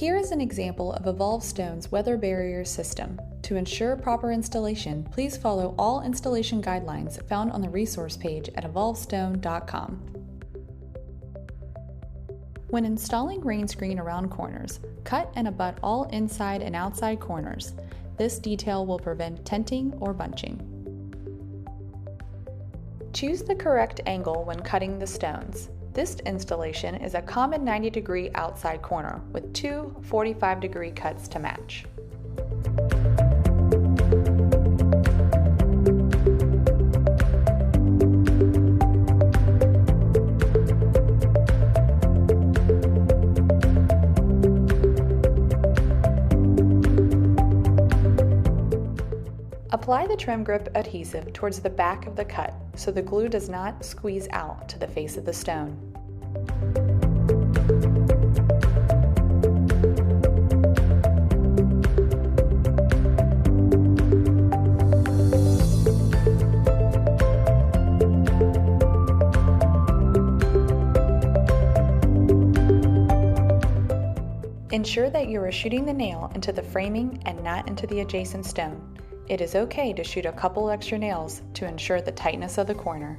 Here is an example of Evolve Stone's weather barrier system. To ensure proper installation, please follow all installation guidelines found on the resource page at evolvestone.com. When installing rain screen around corners, cut and abut all inside and outside corners. This detail will prevent tenting or bunching. Choose the correct angle when cutting the stones. This installation is a common 90-degree outside corner with two 45-degree cuts to match. Apply the trim grip adhesive towards the back of the cut so the glue does not squeeze out to the face of the stone. Ensure that you are shooting the nail into the framing and not into the adjacent stone. It is okay to shoot a couple extra nails to ensure the tightness of the corner.